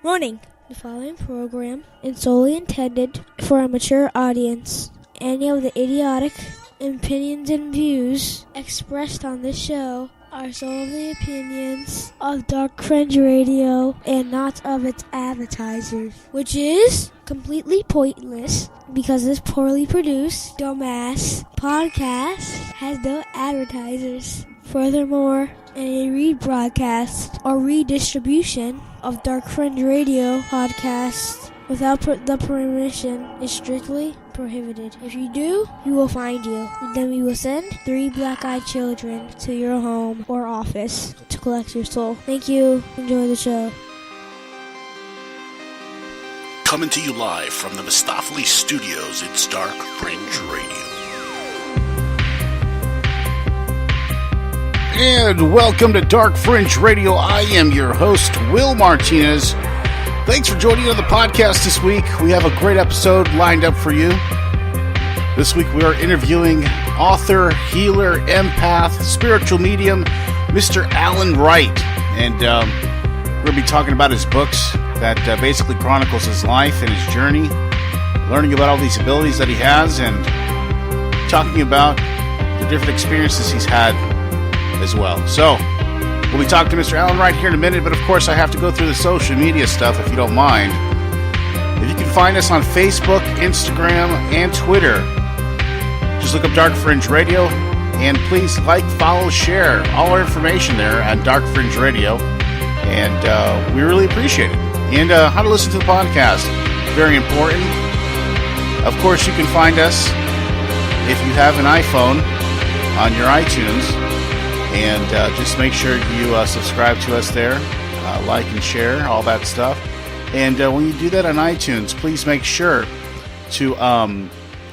Warning: the following program is solely intended for a mature audience. Any of the idiotic opinions and views expressed on this show are solely opinions of Dark Fringe Radio and not of its advertisers, which is completely pointless because this poorly produced, dumbass podcast has no advertisers. Furthermore, any rebroadcast or redistribution of Dark Fringe Radio podcast without the permission is strictly prohibited. If you do, we will find you. Then we will send 3 black-eyed children to your home or office to collect your soul. Thank you. Enjoy the show. Coming to you live from the Mistopheles Studios, it's Dark Fringe Radio. And welcome to Dark Fringe Radio. I am your host, Will Martinez. Thanks for joining on the podcast this week. We have a great episode lined up for you. This week we are interviewing author, healer, empath, spiritual medium, Mr. L Wright. And we're going to be talking about his books that basically chronicles his life and his journey, learning about all these abilities that he has, and talking about the different experiences he's had as well. So, we'll be talking to Mr. L Wright here in a minute, but of course I have to go through the social media stuff if you don't mind. If you can find us on Facebook, Instagram, and Twitter, just look up Dark Fringe Radio, and please like, follow, share all our information there at Dark Fringe Radio, and we really appreciate it. And how to listen to the podcast, very important. Of course, you can find us if you have an iPhone on your iTunes. And just make sure you subscribe to us there, like and share, all that stuff. And when you do that on iTunes, please make sure to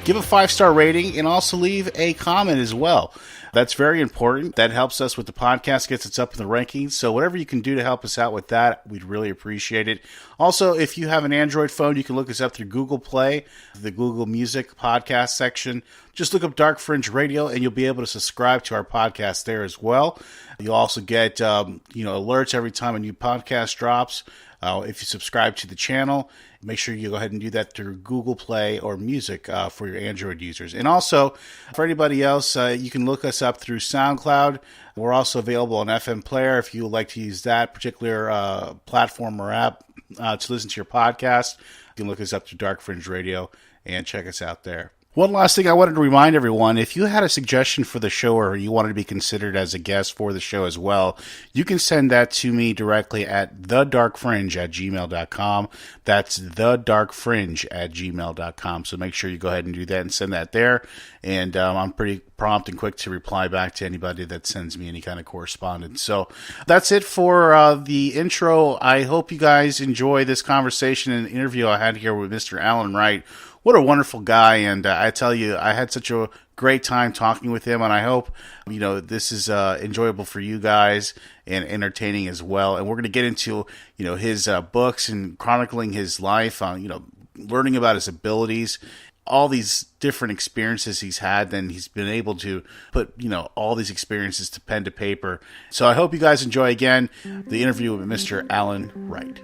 give a 5-star rating and also leave a comment as well. That's very important. That helps us with the podcast, gets us up in the rankings. So whatever you can do to help us out with that, we'd really appreciate it. Also, if you have an Android phone, you can look us up through Google Play, the Google Music podcast section. Just look up Dark Fringe Radio, and you'll be able to subscribe to our podcast there as well. You'll also get alerts every time a new podcast drops. If you subscribe to the channel, make sure you go ahead and do that through Google Play or Music for your Android users. And also, for anybody else, you can look us up through SoundCloud. We're also available on FM Player if you would like to use that particular platform or app to listen to your podcast. You can look us up through Dark Fringe Radio and check us out there. One last thing I wanted to remind everyone, if you had a suggestion for the show or you wanted to be considered as a guest for the show as well, you can send that to me directly at thedarkfringe@gmail.com. That's thedarkfringe@gmail.com. So make sure you go ahead and do that and send that there. And I'm pretty prompt and quick to reply back to anybody that sends me any kind of correspondence. So that's it for the intro. I hope you guys enjoy this conversation and interview I had here with Mr. L Wright. What a wonderful guy, and I tell you, I had such a great time talking with him, and I hope, this is enjoyable for you guys and entertaining as well. And we're going to get into, his books and chronicling his life, learning about his abilities, all these different experiences he's had, and he's been able to put, all these experiences to pen to paper. So I hope you guys enjoy, again, the interview with Mr. L Wright.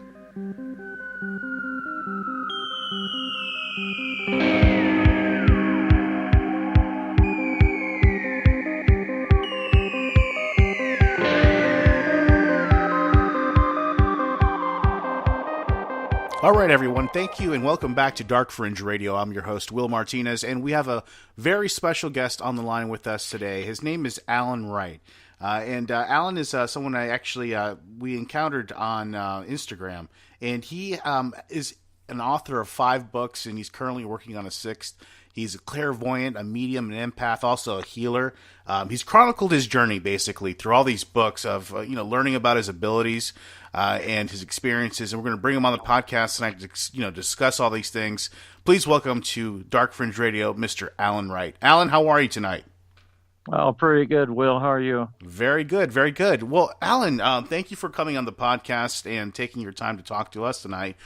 All right, everyone. Thank you and welcome back to Dark Fringe Radio. I'm your host, Will Martinez, and we have a very special guest on the line with us today. His name is L Wright. Alan is someone we encountered on Instagram, and he is an author of 5 books, and he's currently working on a 6th. He's a clairvoyant, a medium, an empath, also a healer. He's chronicled his journey, basically, through all these books of, learning about his abilities and his experiences. And we're going to bring him on the podcast tonight to, discuss all these things. Please welcome to Dark Fringe Radio, Mr. L Wright. Alan, how are you tonight? Oh, pretty good, Will. How are you? Very good, very good. Well, Alan, thank you for coming on the podcast and taking your time to talk to us tonight.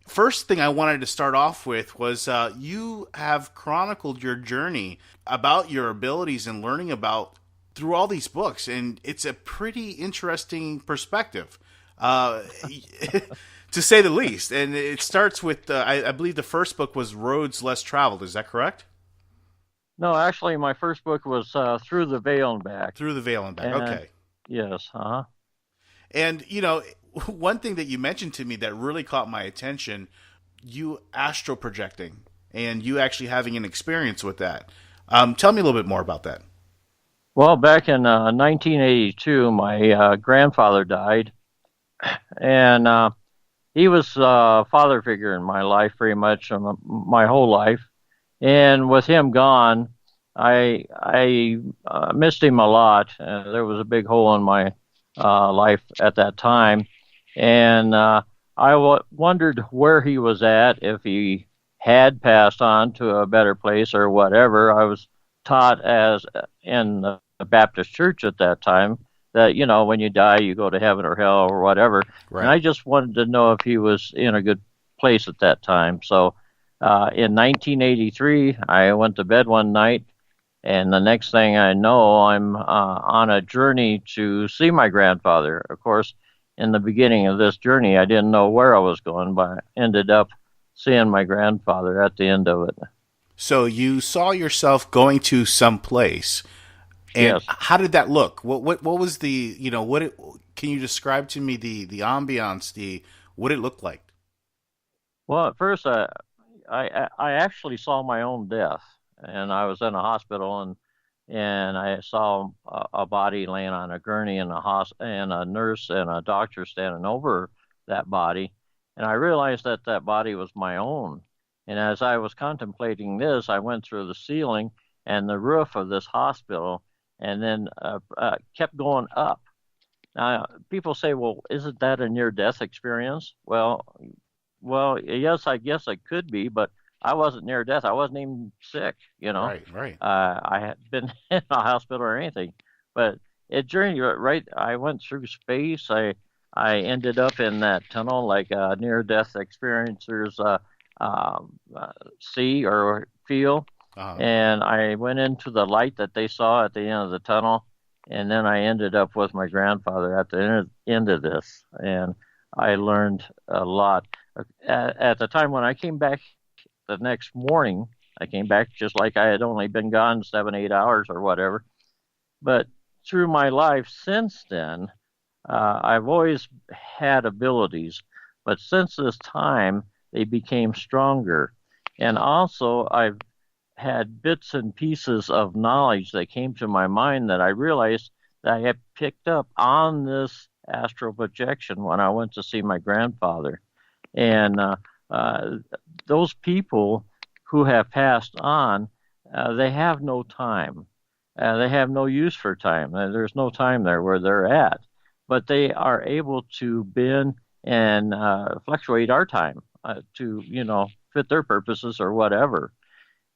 First thing I wanted to start off with was you have chronicled your journey about your abilities and learning about through all these books, and it's a pretty interesting perspective. uh, to say the least. And it starts with, I believe the first book was Roads Less Traveled. Is that correct? No, actually, my first book was Through the Veil and Back. Through the Veil and Back. And Okay. yes, And, one thing that you mentioned to me that really caught my attention, you astral projecting and you actually having an experience with that. Tell me a little bit more about that. Well, back in 1982, my grandfather died, and he was a father figure in my life, pretty much my whole life. And with him gone, I missed him a lot. There was a big hole in my life at that time, and wondered where he was at, if he had passed on to a better place or whatever. I was taught as in the Baptist church at that time that, when you die, you go to heaven or hell or whatever. Right. And I just wanted to know if he was in a good place at that time. So in 1983, I went to bed one night, and the next thing I know, I'm on a journey to see my grandfather. Of course, in the beginning of this journey, I didn't know where I was going, but I ended up seeing my grandfather at the end of it. So you saw yourself going to some place, and yes. How did that look? What was the can you describe to me the ambiance, what it looked like? Well, at first, I actually saw my own death, and I was in a hospital, and I saw a body laying on a gurney, and a nurse and a doctor standing over that body, and I realized that body was my own. And as I was contemplating this, I went through the ceiling and the roof of this hospital, and then kept going up. Now, people say, "Well, isn't that a near-death experience?" Well, yes, I guess it could be, but I wasn't near death. I wasn't even sick, Right. I had been in a hospital or anything, but it journeyed right. I went through space. I ended up in that tunnel like near-death experiencers see or feel, and I went into the light that they saw at the end of the tunnel, and then I ended up with my grandfather at the end of this, and I learned a lot. At the time when I came back the next morning, I came back just like I had only been gone 7-8 hours or whatever. But through my life since then, I've always had abilities, but since this time, they became stronger. And also, I've had bits and pieces of knowledge that came to my mind that I realized that I had picked up on this astral projection when I went to see my grandfather. And those people who have passed on, they have no time. They have no use for time. There's no time there where they're at. But they are able to bend and fluctuate our time to, fit their purposes or whatever.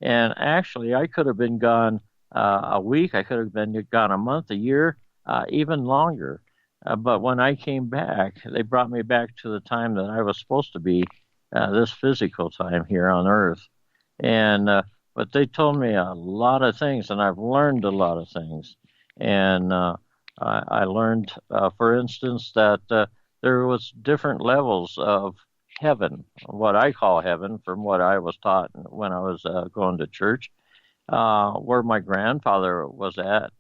And actually, I could have been gone a week. I could have been gone a month, a year, even longer. But when I came back, they brought me back to the time that I was supposed to be, this physical time here on Earth. And but they told me a lot of things, and I've learned a lot of things. And I learned, for instance, that there was different levels of heaven, what I call heaven, from what I was taught when I was going to church, where my grandfather was at.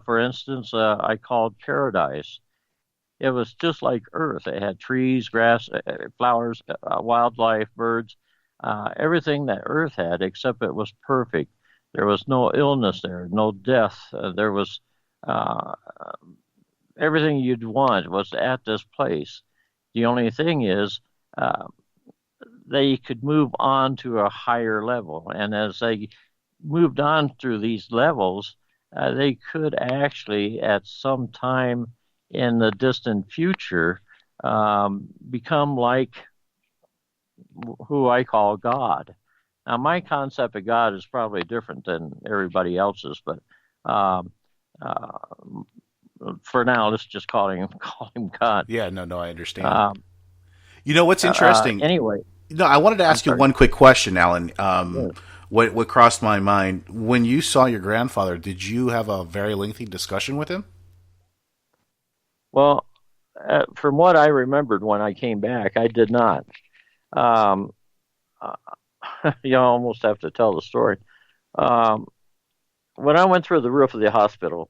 For instance, I called paradise. It was just like Earth. It had trees, grass, flowers, wildlife, birds, everything that Earth had, except it was perfect. There was no illness there, no death. There was everything you'd want was at this place. The only thing is, they could move on to a higher level. And as they moved on through these levels, they could actually, at some time in the distant future, become like who I call God. Now, my concept of God is probably different than everybody else's, but for now, let's just call him God. Yeah, no, I understand. What's interesting? Anyway. No, I wanted to ask you one quick question, Alan. Sure. What crossed my mind, when you saw your grandfather, did you have a very lengthy discussion with him? Well, from what I remembered when I came back, I did not. Um, you almost have to tell the story. When I went through the roof of the hospital,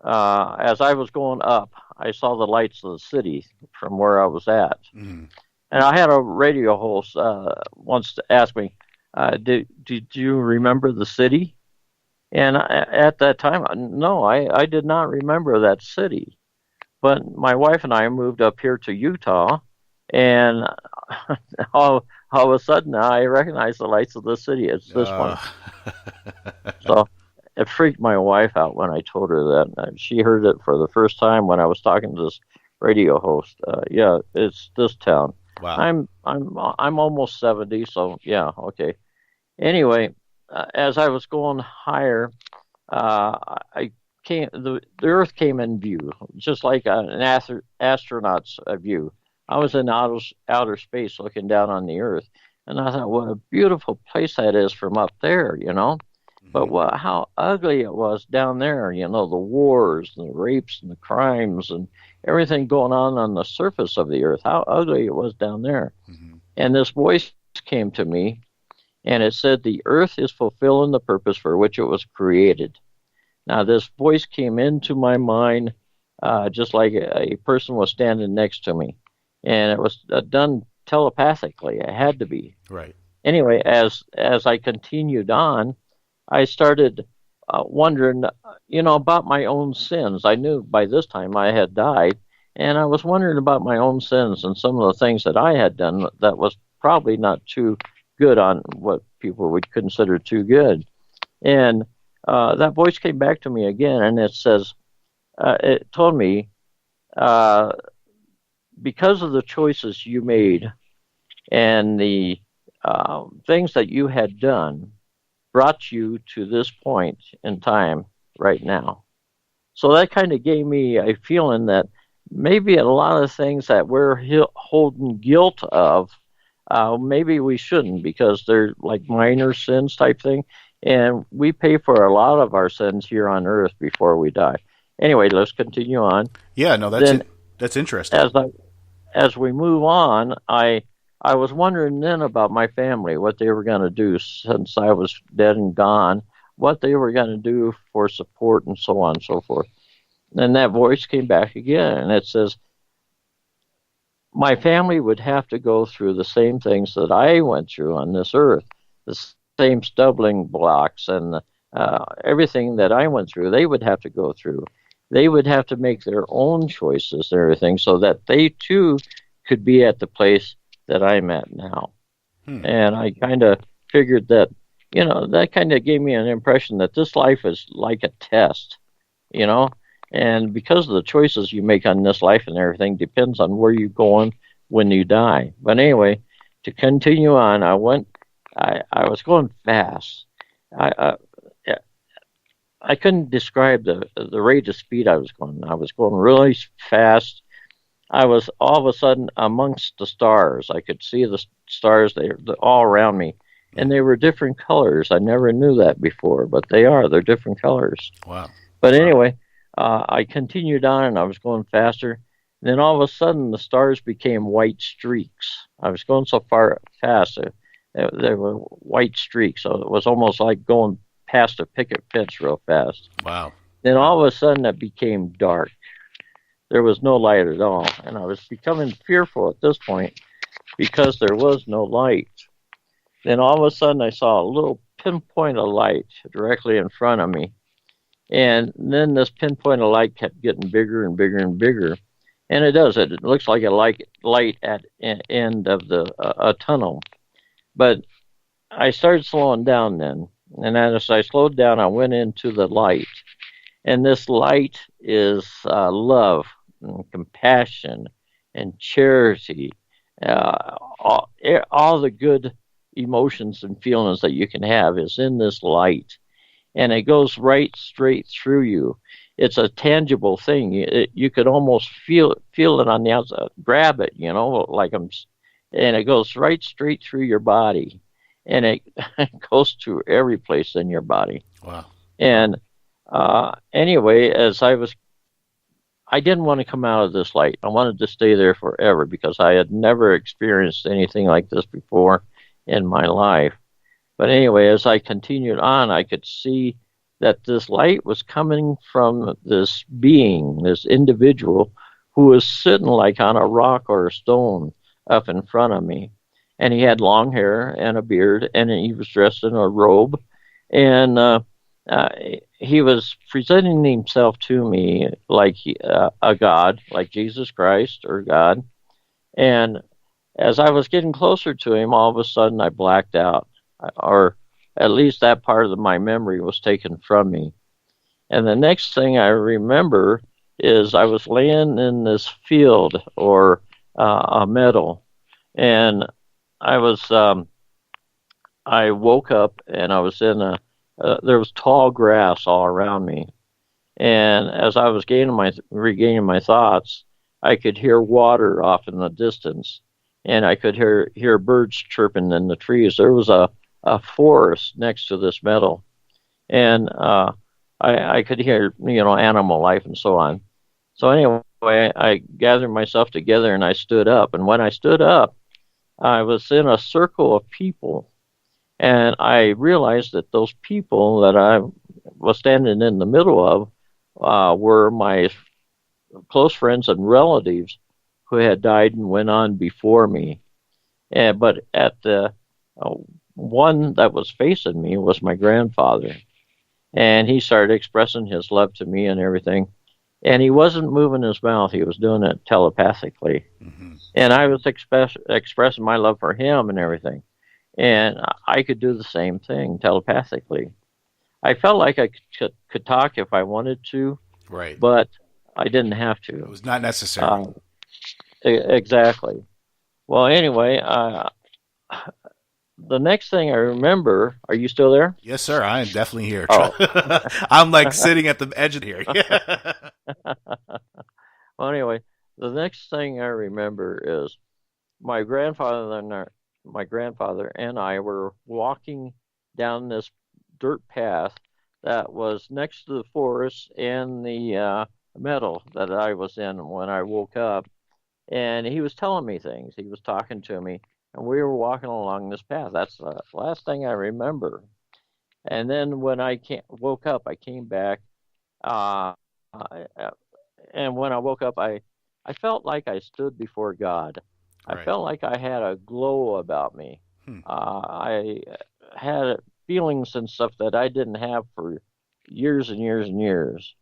as I was going up, I saw the lights of the city from where I was at. Mm. And I had a radio host once to ask me, did you remember the city? And at that time, no, I did not remember that city. But my wife and I moved up here to Utah, and all of a sudden I recognized the lights of the city. It's this one. So it freaked my wife out when I told her that. She heard it for the first time when I was talking to this radio host. Yeah, it's this town. Wow. I'm almost 70, so yeah, okay. Anyway, as I was going higher, the Earth came in view, just like an astronaut's view. I was in outer space looking down on the Earth, and I thought, what a beautiful place that is from up there, you know. Mm-hmm. But how ugly it was down there, you know, the wars and the rapes and the crimes and everything going on the surface of the Earth, how ugly it was down there. Mm-hmm. And this voice came to me, and it said, the Earth is fulfilling the purpose for which it was created. Now, this voice came into my mind just like a person was standing next to me. And it was done telepathically. It had to be. Right. Anyway, as I continued on, I started wondering, you know, about my own sins. I knew by this time I had died, and I was wondering about my own sins and some of the things that I had done that was probably not too good on what people would consider too good. And that voice came back to me again, and it says, it told me, because of the choices you made and the things that you had done brought you to this point in time right now. So that kind of gave me a feeling that maybe a lot of things that we're holding guilt of, maybe we shouldn't, because they're like minor sins type thing. And we pay for a lot of our sins here on earth before we die. Anyway, let's continue on. Yeah, no, that's interesting. As we move on, I was wondering then about my family, what they were going to do since I was dead and gone, what they were going to do for support and so on and so forth. And that voice came back again, and it says, my family would have to go through the same things that I went through on this earth, the same stumbling blocks and everything that I went through, they would have to go through. They would have to make their own choices and everything so that they too could be at the place that I'm at now. And I kind of figured that, you know, that kind of gave me an impression that this life is like a test, you know, and because of the choices you make on this life and everything depends on where you're going when you die. But anyway, to continue on, I was going fast. I couldn't describe the rate of speed I was going. I was going really fast. I was all of a sudden amongst the stars. I could see the stars. They're all around me, and they were different colors. I never knew that before, but they're different colors. Wow. But anyway, I continued on, and I was going faster. And then all of a sudden, the stars became white streaks. I was going so fast. They were white streaks, so it was almost like going past a picket fence real fast. Wow. Then all of a sudden it became dark. There was no light at all, and I was becoming fearful at this point because there was no light. Then all of a sudden I saw a little pinpoint of light directly in front of me, and then this pinpoint of light kept getting bigger and bigger and bigger, and it does. It looks like a light at the end of a tunnel. But I started slowing down then. And as I slowed down, I went into the light. And this light is love and compassion and charity, all the good emotions and feelings that you can have is in this light. And it goes right straight through you. It's a tangible thing. You could almost feel it on the outside, grab it, you know, and it goes right straight through your body. And it goes to every place in your body. Wow. And anyway, as I I didn't want to come out of this light. I wanted to stay there forever because I had never experienced anything like this before in my life. But anyway, as I continued on, I could see that this light was coming from this being, this individual who was sitting like on a rock or a stone up in front of me. And he had long hair and a beard, and he was dressed in a robe. And he was presenting himself to me like a God, like Jesus Christ or God. And as I was getting closer to him, all of a sudden I blacked out, or at least that part of my memory was taken from me. And the next thing I remember is I was laying in this field or a meadow, and I woke up and I was in there was tall grass all around me. And as I was regaining my thoughts, I could hear water off in the distance, and I could hear birds chirping in the trees. There was a forest next to this meadow, and I could hear animal life and so on. So anyway, I gathered myself together and I stood up. And when I stood up, I was in a circle of people, and I realized that those people that I was standing in the middle of were my close friends and relatives who had died and went on before me. But at the one that was facing me was my grandfather, and he started expressing his love to me and everything. And he wasn't moving his mouth; he was doing it telepathically. Mm-hmm. And I was expressing my love for him and everything. And I could do the same thing telepathically. I felt like I could talk if I wanted to, right? But I didn't have to. It was not necessary. Exactly. Well, anyway, the next thing I remember, are you still there? Yes, sir. I am definitely here. Oh. I'm like sitting at the edge of here. Well, anyway, the next thing I remember is my grandfather and I were walking down this dirt path that was next to the forest and the meadow that I was in when I woke up. And he was telling me things. He was talking to me, and we were walking along this path. That's the last thing I remember. And then when I woke up, I came back, and when I woke up, I felt like I stood before God. Right. I felt like I had a glow about me. I had feelings and stuff that I didn't have for years and years and years.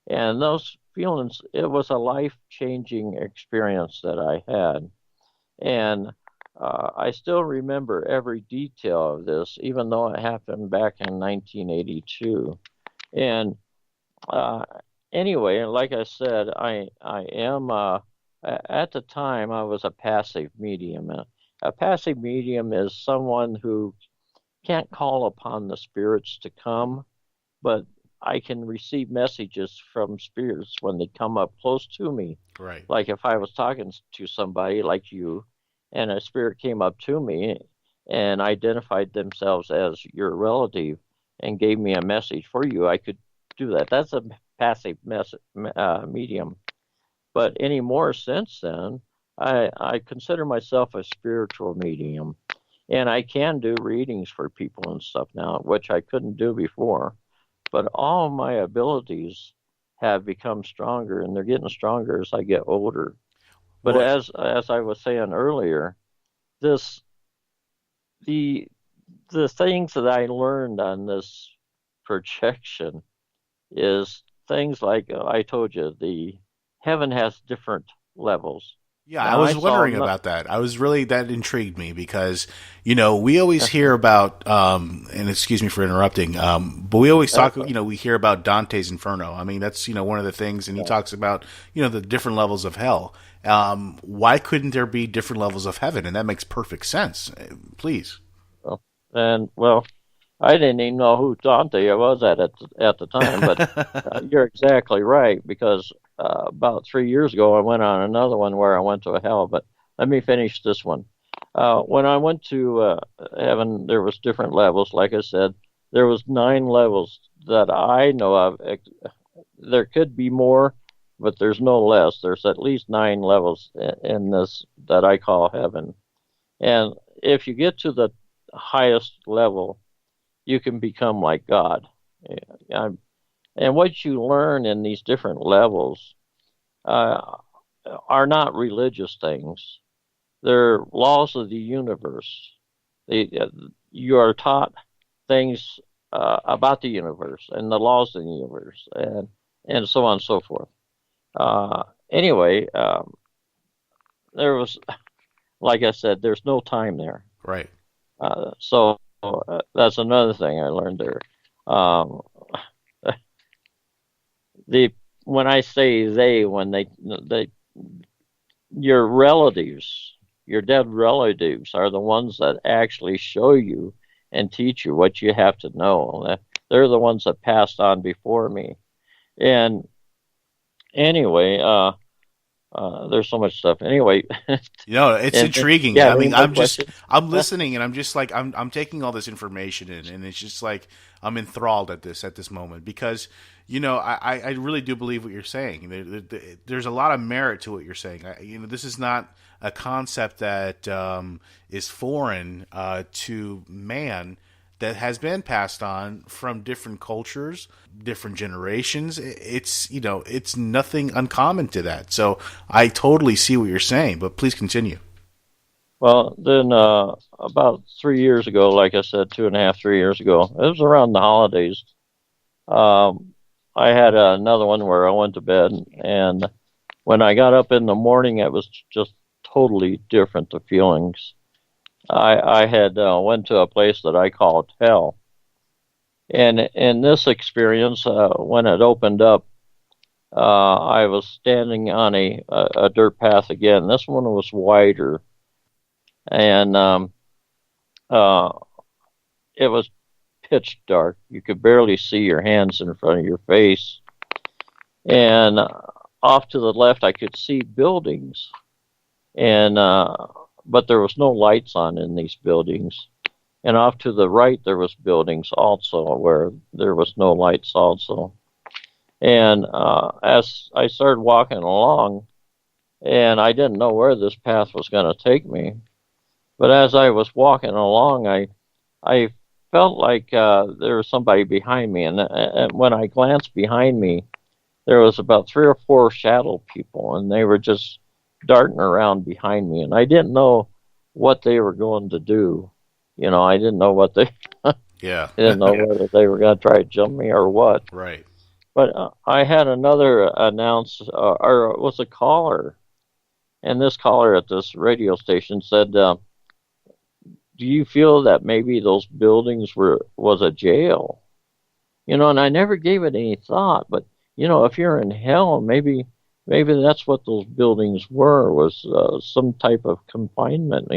And those feelings, it was a life-changing experience that I had. And I still remember every detail of this, even though it happened back in 1982. And anyway, like I said, I am, at the time, I was a passive medium. A passive medium is someone who can't call upon the spirits to come, but I can receive messages from spirits when they come up close to me. Right. Like if I was talking to somebody like you, and a spirit came up to me and identified themselves as your relative and gave me a message for you, I could do that. That's a passive medium. But any more since then, I consider myself a spiritual medium. And I can do readings for people and stuff now, which I couldn't do before. But all of my abilities have become stronger, and they're getting stronger as I get older. But as I was saying earlier, the things that I learned on this projection is things like I told you, the heaven has different levels. Yeah, now, I was wondering about that. That intrigued me because, we always hear about, and excuse me for interrupting, but we always talk, we hear about Dante's Inferno. I mean, that's, one of the things, and he talks about, the different levels of hell. Why couldn't there be different levels of heaven? And that makes perfect sense. Please. I didn't even know who Dante was at the time, but you're exactly right, because about 3 years ago, I went on another one where I went to hell, but let me finish this one. When I went to heaven, there was different levels. Like I said, there was 9 levels that I know of. There could be more, but there's no less. There's at least 9 levels in this that I call heaven. And if you get to the highest level, you can become like God. And what you learn in these different levels are not religious things. They're laws of the universe. You are taught things about the universe and the laws of the universe, and so on and so forth. Anyway, there was, like I said, there's no time there. Right. So that's another thing I learned there. When I say they, your relatives, your dead relatives, are the ones that actually show you and teach you what you have to know. They're the ones that passed on before me. And anyway, there's so much stuff. Anyway, it's intriguing. Yeah, I mean, I'm listening, and I'm just like, I'm taking all this information in, and it's just like I'm enthralled at this moment because, I really do believe what you're saying. There's a lot of merit to what you're saying. This is not a concept that is foreign to man. That has been passed on from different cultures, different generations. It's nothing uncommon to that. So I totally see what you're saying, but please continue. Well, then about 3 years ago, like I said, 2.5, 3 years ago, it was around the holidays. I had another one where I went to bed, and when I got up in the morning, it was just totally different, the feelings. I had went to a place that I called hell. And in this experience, when it opened up, I was standing on a dirt path again. This one was wider. And it was pitch dark. You could barely see your hands in front of your face. And off to the left, I could see buildings. But there was no lights on in these buildings. And off to the right, there was buildings also where there was no lights also. And as I started walking along, and I didn't know where this path was going to take me, but as I was walking along, I felt like there was somebody behind me. And when I glanced behind me, there was about 3 or 4 shadow people, and they were just darting around behind me, and I didn't know what they were going to do. I didn't know what they yeah. I didn't know whether they were going to try to jump me or what. Right. But I had another or it was a caller, and this caller at this radio station said, "Do you feel that maybe those buildings was a jail?" And I never gave it any thought, but if you're in hell, maybe that's what those buildings was some type of confinement,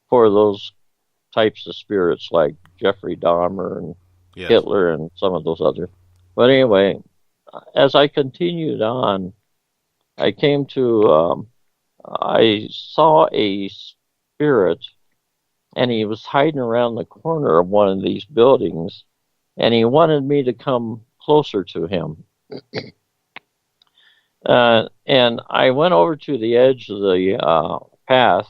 for those types of spirits like Jeffrey Dahmer and yes. Hitler and some of those other. But anyway, as I continued on, I came to, I saw a spirit, and he was hiding around the corner of one of these buildings, and he wanted me to come closer to him. And I went over to the edge of the path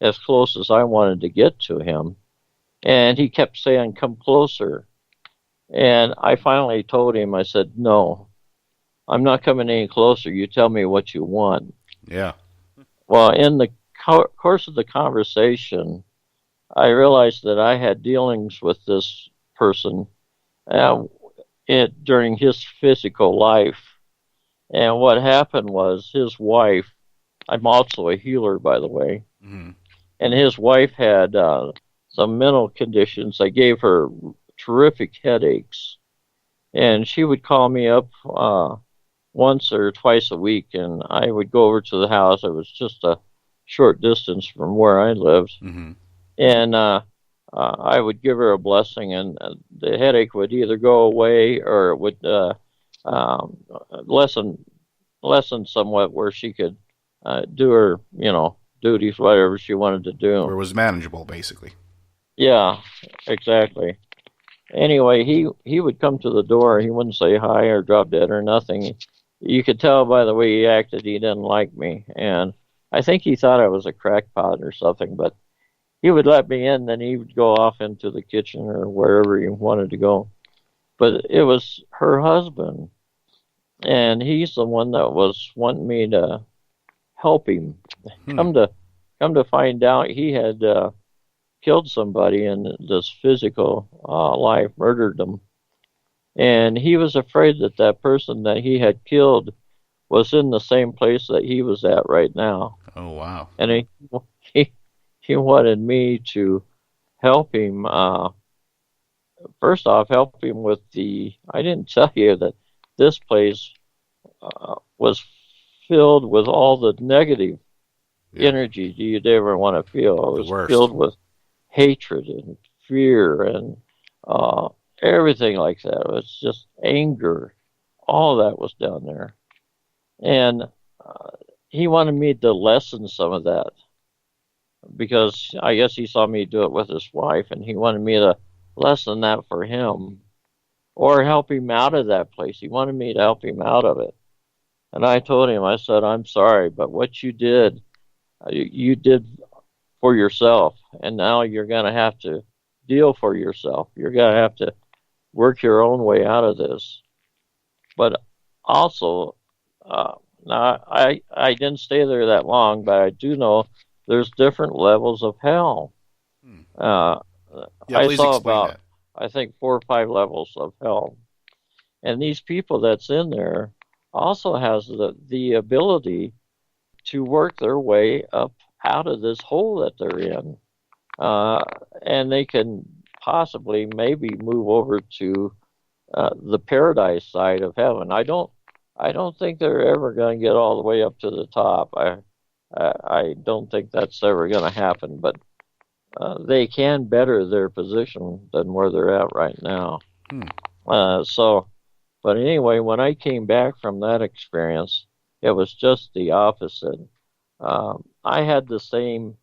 as close as I wanted to get to him. And he kept saying, "Come closer." And I finally told him, I said, "No, I'm not coming any closer. You tell me what you want." Yeah. Well, in the course of the conversation, I realized that I had dealings with this person during his physical life. And what happened was his wife, I'm also a healer, by the way, mm-hmm. and his wife had some mental conditions that gave her terrific headaches. And she would call me up once or twice a week, and I would go over to the house. It was just a short distance from where I lived. Mm-hmm. And I would give her a blessing, and the headache would either go away or it would lessen somewhat, where she could do her, duties, whatever she wanted to do. Or it was manageable, basically. Yeah, exactly. Anyway, he would come to the door. He wouldn't say hi or drop dead or nothing. you could tell by the way he acted he didn't like me. And I think he thought I was a crackpot or something, but he would let me in, then he would go off into the kitchen or wherever he wanted to go. But it was her husband, and he's the one that was wanting me to help him. Come to find out, he had killed somebody in this physical life, murdered them. And he was afraid that that person that he had killed was in the same place that he was at right now. Oh, wow. And he wanted me to help him, first off, help him with I didn't tell you that this place was filled with all the negative energy you'd ever want to feel. It was filled with hatred and fear and everything like that. It was just anger. All that was down there. And he wanted me to lessen some of that because I guess he saw me do it with his wife, and he wanted me to lessen that for him or help him out of that place. He wanted me to help him out of it. And I told him, I said, I'm sorry, but what you did for yourself, and now you're going to have to deal for yourself. You're going to have to work your own way out of this. But also, now I didn't stay there that long, but I do know there's different levels of hell. I saw about, I think, 4 or 5 levels of hell. And these people that's in there also has the ability to work their way up out of this hole that they're in. And they can possibly maybe move over to the paradise side of heaven. I don't think they're ever going to get all the way up to the top. I don't think that's ever going to happen, but they can better their position than where they're at right now. But anyway, when I came back from that experience, it was just the opposite. I had the same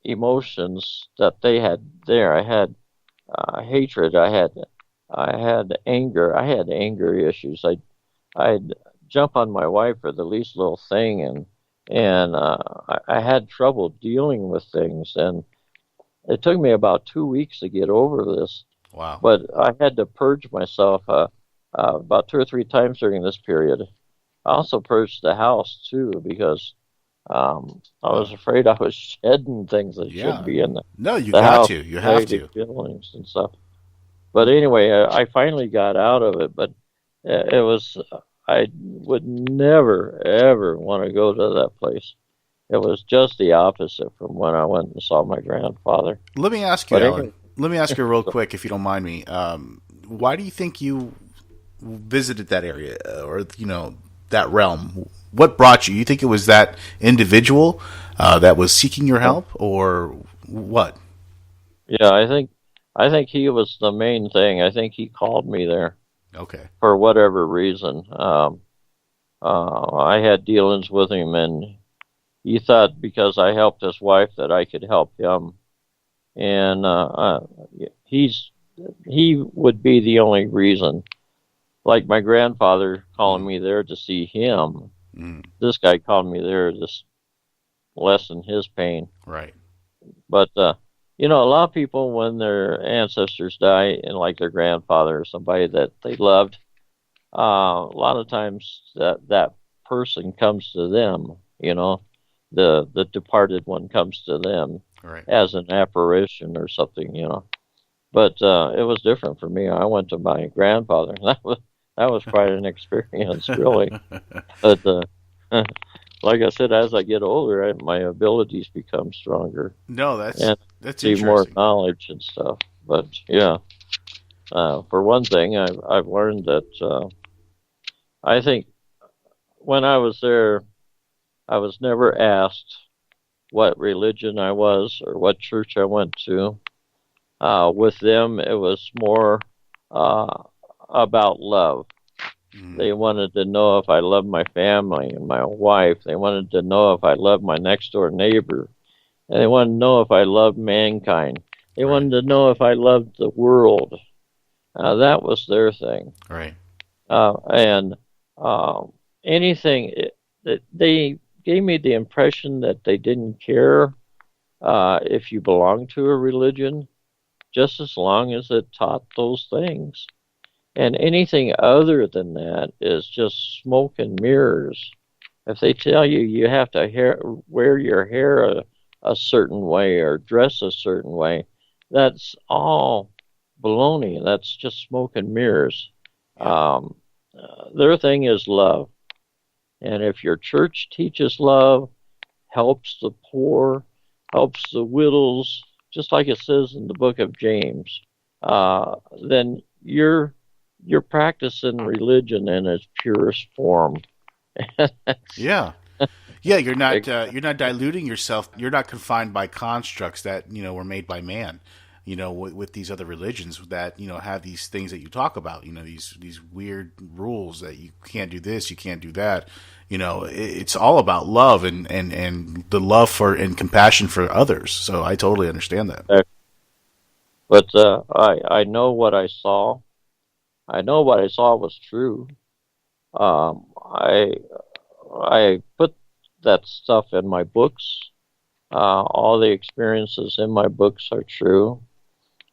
emotions that they had there. I had hatred. I had anger. I had anger issues. I'd jump on my wife for the least little thing, and I had trouble dealing with things, and it took me about 2 weeks to get over this. Wow! But I had to purge myself about 2 or 3 times during this period. I also purged the house too because I was afraid I was shedding things that shouldn't be in the got house. to. You have to. Feelings and stuff. But anyway, I finally got out of it. But it was. I would never, ever want to go to that place. It was just the opposite from when I went and saw my grandfather. Let me ask you, Alan. Let me ask you real quick, if you don't mind me. Why do you think you visited that area or, that realm? What brought you? You think it was that individual that was seeking your help or what? Yeah, I think he was the main thing. I think he called me there. Okay. For whatever reason. I had dealings with him, and he thought because I helped his wife that I could help him. And he would be the only reason. Like my grandfather calling me there to see him. This guy called me there to lessen his pain. Right. But, a lot of people, when their ancestors die, and like their grandfather or somebody that they loved, a lot of times that person comes to them, the departed one comes to them as an apparition or something, But it was different for me. I went to my grandfather. That was quite an experience, really. But like I said, as I get older, my abilities become stronger. No, that's interesting. More knowledge and stuff. But yeah, for one thing, I've learned that I think when I was there, I was never asked what religion I was or what church I went to. With them, it was more about love. They wanted to know if I loved my family and my wife. They wanted to know if I loved my next door neighbor. And they wanted to know if I loved mankind. They wanted to know if I loved the world. That was their thing. Right. And anything that they gave me the impression that they didn't care if you belonged to a religion, just as long as it taught those things. And anything other than that is just smoke and mirrors. If they tell you you have to wear your hair a certain way or dress a certain way, that's all baloney. That's just smoke and mirrors. Yeah. Their thing is love. And if your church teaches love, helps the poor, helps the widows, just like it says in the book of James, then you're practicing religion in its purest form. Yeah. Yeah, you're not diluting yourself. You're not confined by constructs that were made by man. With these other religions that have these things that you talk about. These weird rules that you can't do this, you can't do that. It's all about love and the love for and compassion for others. So I totally understand that. But I know what I saw. I know what I saw was true. I put that stuff in my books. All the experiences in my books are true.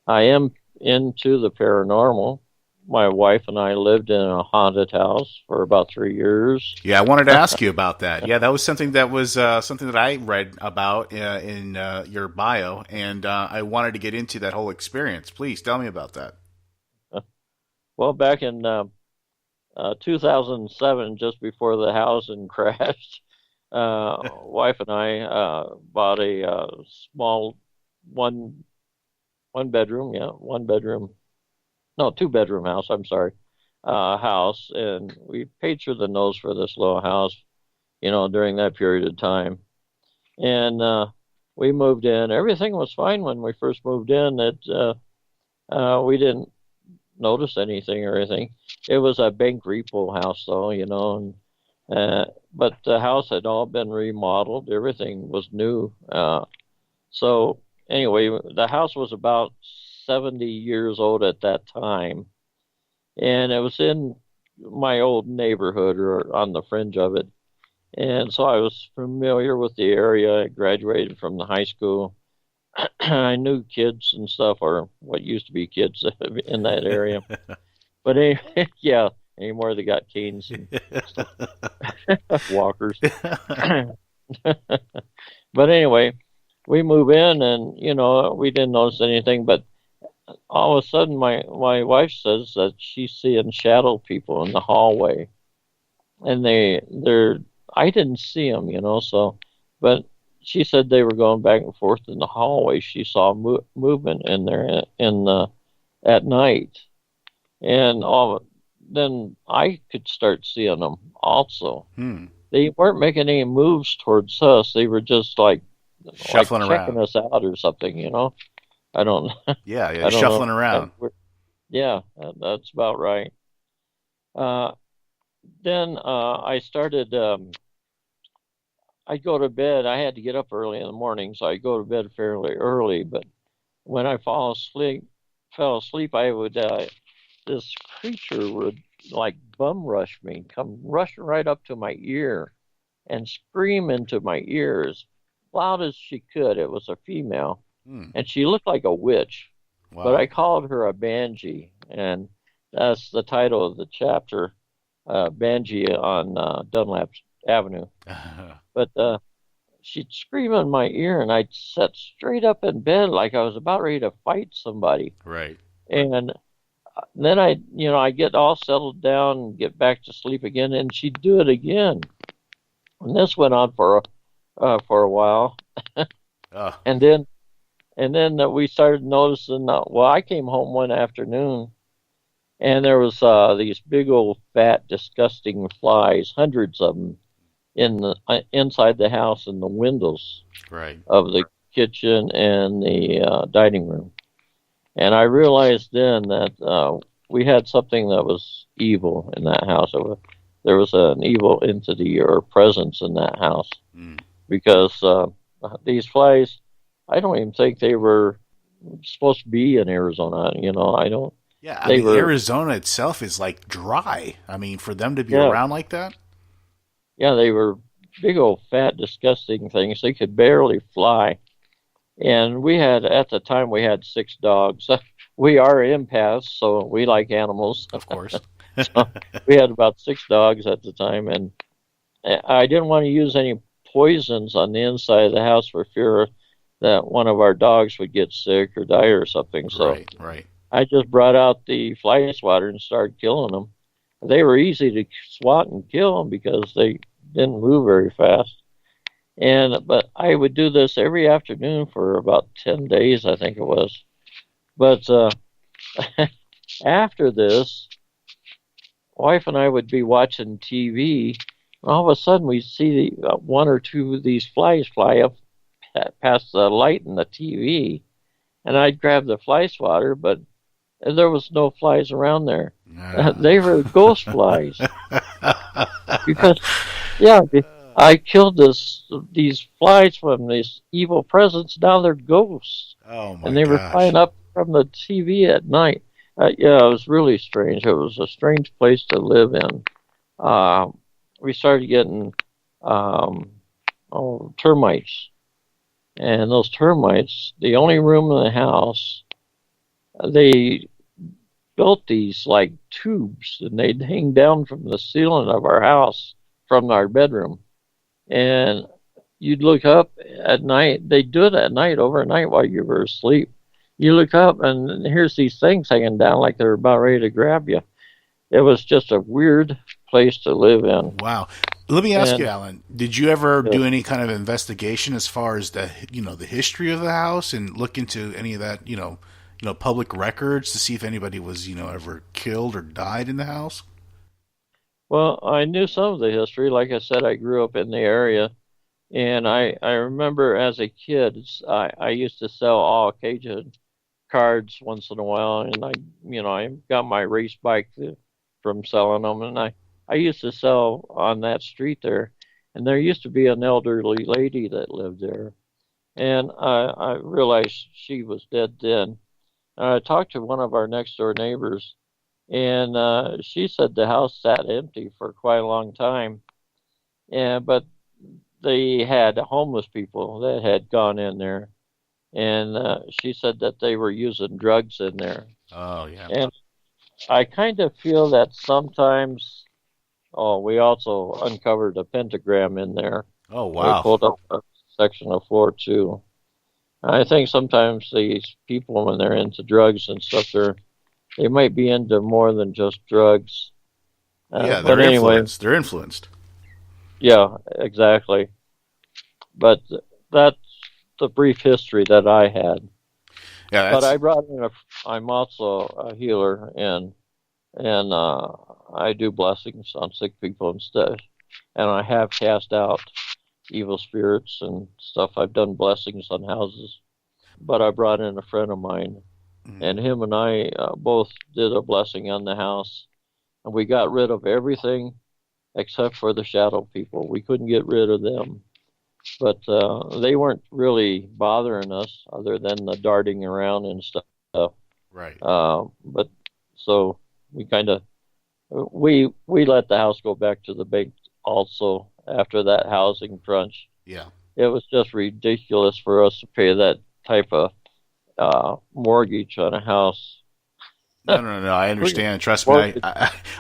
I am into the paranormal. My wife and I lived in a haunted house for about 3 years. Yeah, I wanted to ask you about that. Yeah, that was something that I read about in your bio, and I wanted to get into that whole experience. Please tell me about that. Well, back in 2007, just before the housing crashed, wife and I bought a small one bedroom, no, 2-bedroom house. I'm sorry, house, and we paid through the nose for this little house, during that period of time, and we moved in. Everything was fine when we first moved in. We didn't notice anything or anything. It was a bank repo house, though, and but the house had all been remodeled. Everything was new. So anyway, the house was about 70 years old at that time, and it was in my old neighborhood or on the fringe of it. And so I was familiar with the area. I graduated from the high school. I knew kids and stuff, or what used to be kids in that area. But anyway, yeah, anymore they got canes and stuff. Walkers. But anyway, we move in and, we didn't notice anything, but all of a sudden my wife says that she's seeing shadow people in the hallway. And I didn't see them, but she said they were going back and forth in the hallway. She saw movement in there at night. And then I could start seeing them also. They weren't making any moves towards us. They were just shuffling checking around us out or something, I don't know. Yeah, shuffling around. Yeah, that's about right. Then I started, I'd go to bed. I had to get up early in the morning, so I'd go to bed fairly early. But when I fell asleep, I would, this creature would bum rush me, come rushing right up to my ear and scream into my ears, loud as she could. It was a female, and she looked like a witch. Wow. But I called her a banshee, and that's the title of the chapter, Banshee on Dunlap Avenue. But she'd scream in my ear, and I'd sit straight up in bed like I was about ready to fight somebody. Right. And then I get all settled down and get back to sleep again, and she'd do it again. And this went on for a while. And then we started noticing. I came home one afternoon, and there was these big old fat, disgusting flies, hundreds of them, inside the house in the windows of the kitchen and the dining room. And I realized then that we had something that was evil in that house. There was an evil entity or presence in that house. Because these flies, I don't even think they were supposed to be in Arizona. Yeah, I mean, Arizona itself is like dry. I mean, for them to be around like that? Yeah, they were big old fat, disgusting things. They could barely fly. And at the time, we had 6 dogs. We are empaths, so we like animals. Of course. So we had about 6 dogs at the time, and I didn't want to use any poisons on the inside of the house for fear that one of our dogs would get sick or die or something. So right. I just brought out the fly swatter and started killing them. They were easy to swat and kill because they didn't move very fast. But I would do this every afternoon for about 10 days, I think it was. But after this, wife and I would be watching TV, and all of a sudden we'd see one or two of these flies fly up past the light in the TV, and I'd grab the fly swatter, but there was no flies around there. They were ghost flies. Because, I killed these flies from these evil presence. Now they're ghosts. Oh my! And they were flying up from the TV at night. It was really strange. It was a strange place to live in. We started getting termites, and those termites. The only room in the house, they built these like tubes, and they'd hang down from the ceiling of our house from our bedroom. And you'd look up at night. They'd do it at night, overnight, while you were asleep. You look up, and here's these things hanging down like they're about ready to grab you. It was just a weird place to live in. Wow. Let me ask you, Alan, did you ever do any kind of investigation as far as the history of the house and look into any of that, public records to see if anybody was, ever killed or died in the house? Well, I knew some of the history. Like I said, I grew up in the area, and I remember as a kid, I used to sell all Cajun cards once in a while, and I got my race bike from selling them, and I used to sell on that street there, and there used to be an elderly lady that lived there, and I realized she was dead then. I talked to one of our next door neighbors, and she said the house sat empty for quite a long time. But they had homeless people that had gone in there, and she said that they were using drugs in there. Oh, yeah. And I kind of feel that sometimes. Oh, we also uncovered a pentagram in there. Oh, wow. We pulled up a section of floor too. I think sometimes these people, when they're into drugs and stuff, they might be into more than just drugs. They're influenced. They're influenced. Yeah, exactly. But that's the brief history that I had. Yeah, but I brought in I'm also a healer, and I do blessings on sick people and stuff. And I have cast out evil spirits and stuff. I've done blessings on houses. But I brought in a friend of mine, and him and I both did a blessing on the house. And we got rid of everything except for the shadow people. We couldn't get rid of them. But they weren't really bothering us other than the darting around and stuff. Right. But so we kind of, we let the house go back to the bank also after that housing crunch. Yeah. It was just ridiculous for us to pay that type of mortgage on a house. No. I understand. Trust me.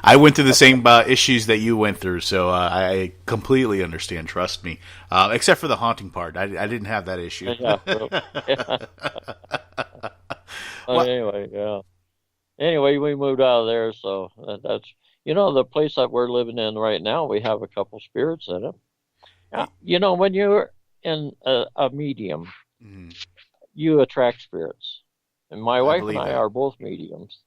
I went through the same issues that you went through, so I completely understand. Trust me. Except for the haunting part. I didn't have that issue. Anyway, we moved out of there, so that's, the place that we're living in right now, we have a couple spirits in it. When you're in a medium, you attract spirits. And my wife and I are both mediums.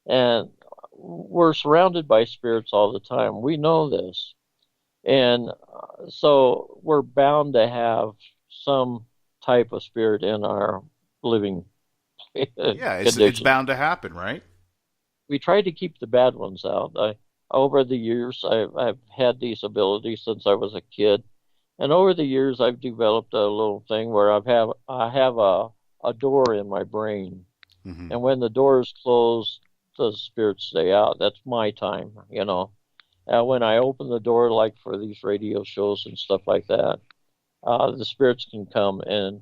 And we're surrounded by spirits all the time. We know this. And so we're bound to have some type of spirit in our living it's bound to happen, right? We try to keep the bad ones out. Over the years, I've had these abilities since I was a kid. And over the years, I've developed a little thing where I have a door in my brain. And when the door is closed, the spirits stay out. That's my time, you know. When I open the door, like for these radio shows and stuff like that, the spirits can come and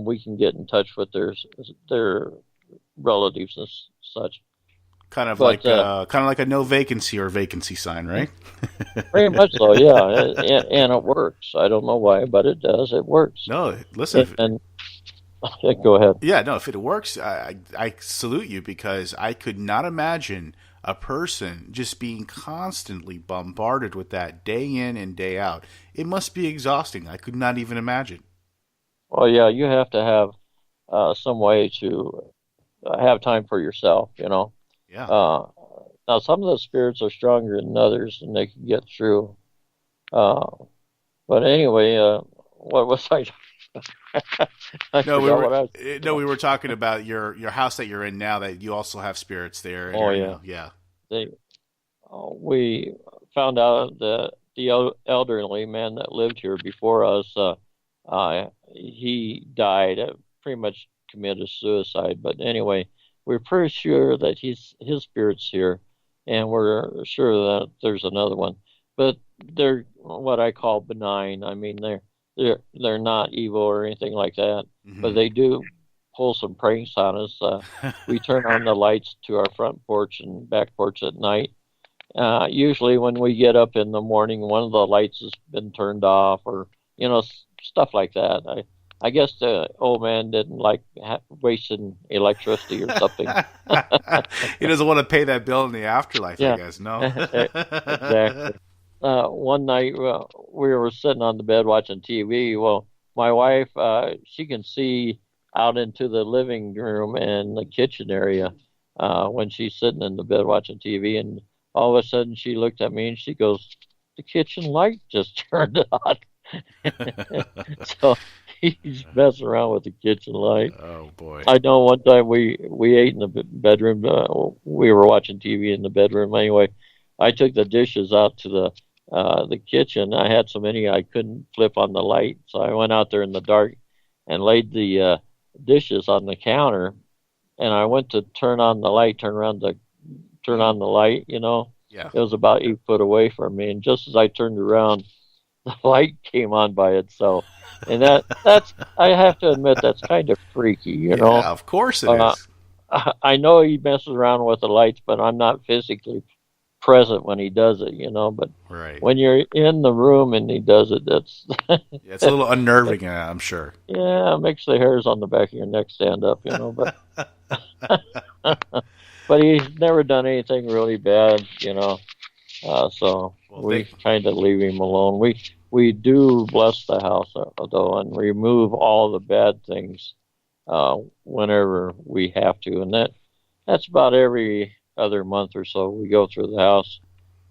we can get in touch with their relatives and such. Kind of like a no vacancy or vacancy sign, right? Very much so, yeah. And it works. I don't know why, but it does. It works. No, listen. And go ahead. Yeah, no, if it works, I salute you, because I could not imagine a person just being constantly bombarded with that day in and day out. It must be exhausting. I could not even imagine. Well, yeah, you have to have some way to have time for yourself, you know. Yeah. Now, some of the spirits are stronger than others, and they can get through. But anyway, what was I? We were talking about your house that you're in now. That you also have spirits there. Oh yeah, yeah. We found out that the elderly man that lived here before us, he died. Pretty much committed suicide. But anyway, we're pretty sure that his spirit's here, and we're sure that there's another one. But they're what I call benign. I mean, they're not evil or anything like that, but they do pull some pranks on us. We turn on the lights to our front porch and back porch at night. Usually when we get up in the morning, one of the lights has been turned off, or, you know, stuff like that. I guess the old man didn't like wasting electricity or something. He doesn't want to pay that bill in the afterlife, yeah. I guess, no? Exactly. One night we were sitting on the bed watching TV. Well, my wife, she can see out into the living room and the kitchen area when she's sitting in the bed watching TV. And all of a sudden she looked at me and she goes, "The kitchen light just turned on." So he's messing around with the kitchen light. Oh, boy. I know one time we ate in the bedroom. We were watching TV in the bedroom anyway. I took the dishes out to the kitchen. I had so many I couldn't flip on the light, so I went out there in the dark and laid the dishes on the counter. And I went to turn on the light, turn on the light. You know, yeah. It was about 8 foot away from me, and just as I turned around, the light came on by itself. And that's I have to admit, that's kind of freaky. You know, of course it is. I know he messes around with the lights, but I'm not physically present when he does it, you know. But when you're in the room and he does it, that's it's a little unnerving, I'm sure. Yeah, it makes the hairs on the back of your neck stand up, you know. But but he's never done anything really bad, you know. So we kind of leave him alone. We do bless the house though, and remove all the bad things whenever we have to, and that's about every other month or so. We go through the house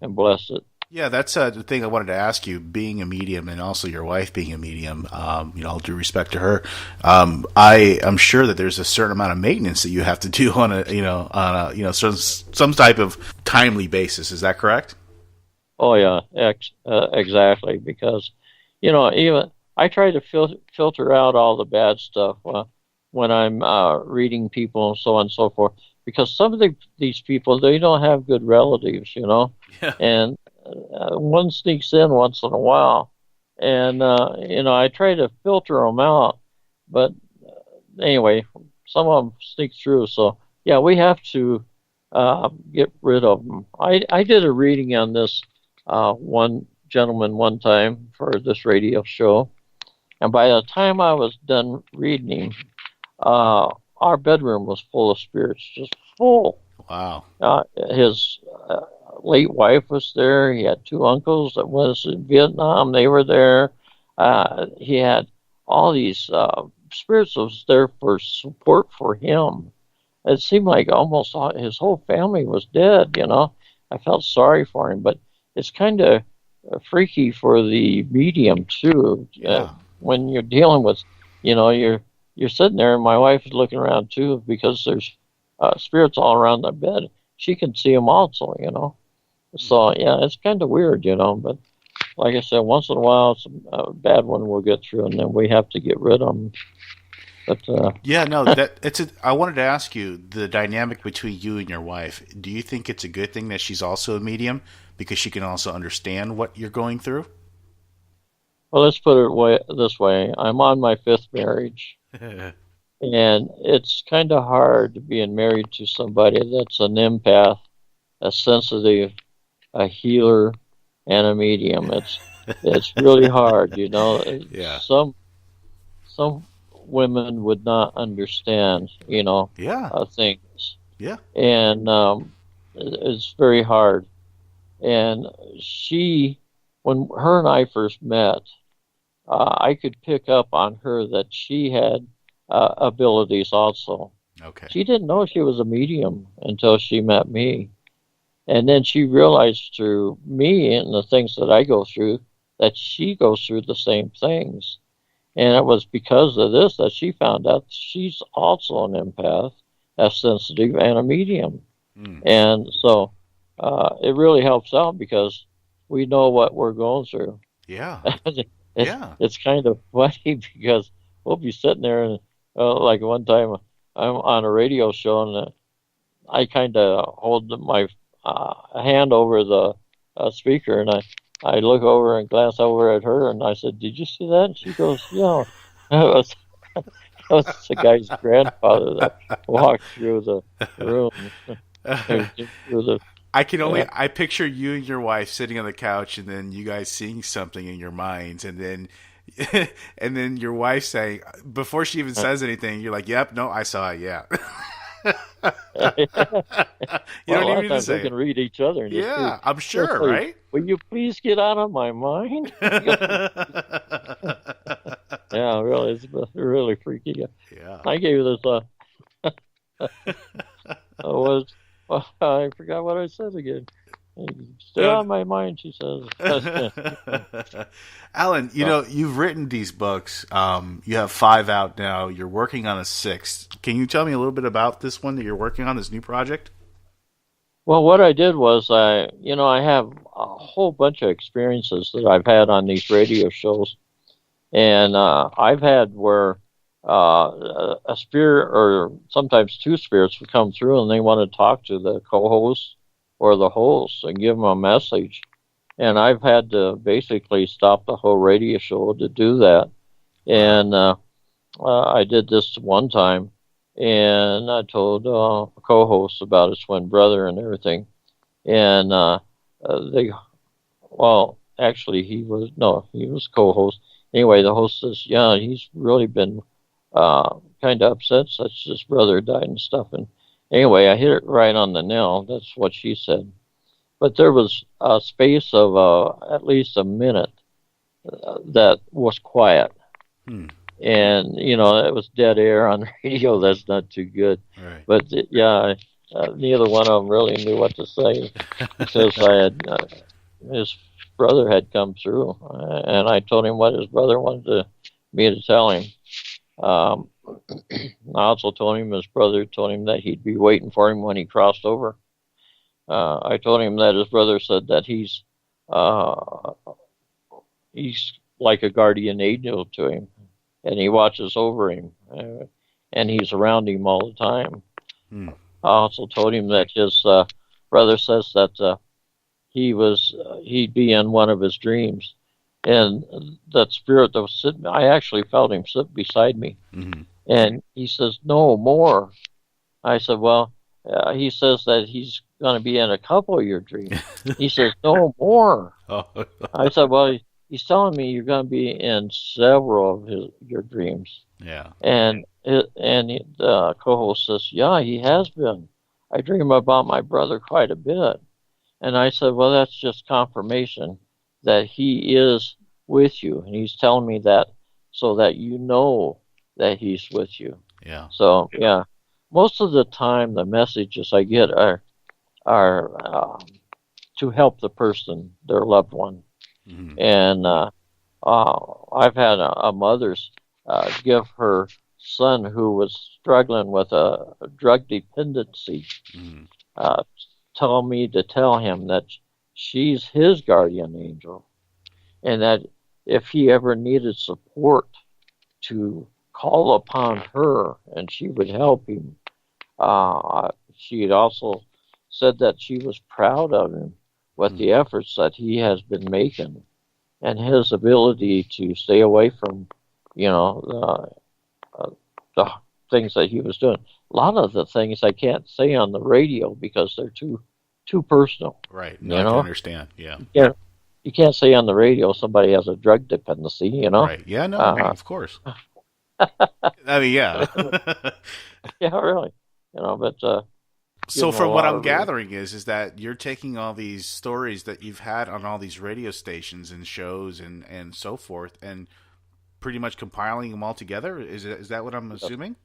and bless it. Yeah, that's the thing I wanted to ask you. Being a medium, and also your wife being a medium, you know, all due respect to her, I am sure that there's a certain amount of maintenance that you have to do on a some type of timely basis. Is that correct? Oh yeah, exactly. Because, you know, even I try to filter out all the bad stuff when I'm reading people and so on and so forth. Because some of these people, they don't have good relatives, you know, and one sneaks in once in a while, and you know, I try to filter them out. But anyway, some of them sneak through. So yeah, we have to get rid of them. I did a reading on this one gentleman one time for this radio show, and by the time I was done reading him, our bedroom was full of spirits, just full. Wow. His late wife was there. He had 2 uncles that was in Vietnam. They were there. He had all these spirits that was there for support for him. It seemed like almost his whole family was dead, you know. I felt sorry for him, but it's kind of freaky for the medium, too. When you're dealing with, you know, you're sitting there, and my wife is looking around too, because there's spirits all around the bed. She can see them also, you know. So yeah, it's kind of weird, you know. But like I said, once in a while, a bad one will get through, and then we have to get rid of them. But yeah, no, I wanted to ask you the dynamic between you and your wife. Do you think it's a good thing that she's also a medium because she can also understand what you're going through? well, let's put it this way: I'm on my 5th marriage, and it's kind of hard being married to somebody that's an empath, a sensitive, a healer, and a medium. It's really hard, you know. Yeah. Some women would not understand, you know, Yeah. things, Yeah. and it's very hard. And when her and I first met, I could pick up on her that she had abilities also. Okay. She didn't know she was a medium until she met me. And then she realized through me and the things that I go through that she goes through the same things. And it was because of this that she found out she's also an empath, a sensitive, and a medium. And so it really helps out because we know what we're going through. Yeah. It's kind of funny because we'll be sitting there and like one time I'm on a radio show and I kind of hold my hand over the speaker and I look over and glance over at her and I said, "Did you see that?" And she goes, "Yeah." That was the guy's grandfather that walked through the room. I picture you and your wife sitting on the couch and then you guys seeing something in your minds and then and then your wife saying, before she even says anything, you're like, "Yep, no, I saw it, yeah." You don't even need to say we can read each other. And yeah, I'm sure, say, right? "Will you please get out of my mind?" Yeah, really, it's really freaky. Yeah. I gave you this. I forgot what I said again. Stay on my mind, she says. Alan, you know, you've written these books. You have 5 out now. You're working on a 6th. Can you tell me a little bit about this one that you're working on, this new project? Well, what I did was I have a whole bunch of experiences that I've had on these radio shows. And I've had where a spirit or sometimes 2 spirits would come through and they want to talk to the co-host or the host and give them a message. And I've had to basically stop the whole radio show to do that. And I did this one time, and I told a co-host about his twin brother and everything. And actually he was co-host. Anyway, the host says, "Yeah, he's really been kind of upset since his brother died and stuff." And anyway, I hit it right on the nail. That's what she said. But there was a space of at least a minute that was quiet. And, you know, it was dead air on radio. That's not too good. Right. But, neither one of them really knew what to say because his brother had come through, and I told him what his brother wanted me to tell him. I also told him his brother told him that he'd be waiting for him when he crossed over. I told him that his brother said that he's like a guardian angel to him, and he watches over him, and he's around him all the time. I also told him that his brother says that he'd be in one of his dreams, and that spirit that was sitting, I actually felt him sit beside me, and he says, "No more." I said, "Well," he says that he's going to be in a couple of your dreams. He says, "No more." I said, "Well, he's telling me you're going to be in several of your dreams." Yeah. And the co-host says, "Yeah, he has been. I dream about my brother quite a bit." And I said, "Well, that's just confirmation that he is with you. And he's telling me that so that you know that he's with you." Yeah. So, yeah, most of the time the messages I get are to help the person, their loved one. And I've had a mother's give her son who was struggling with a drug dependency tell me to tell him that she's his guardian angel, and that if he ever needed support to call upon her, and she would help him. She had also said that she was proud of him with the efforts that he has been making and his ability to stay away from, the things that he was doing. A lot of the things I can't say on the radio because they're too personal. Right. No, I can understand. Yeah. Yeah. You can't say on the radio somebody has a drug dependency, Right. Yeah, no, of course. I mean, yeah. Yeah, really. But so from what I'm gathering is that you're taking all these stories that you've had on all these radio stations and shows and so forth and pretty much compiling them all together? Is that what I'm assuming?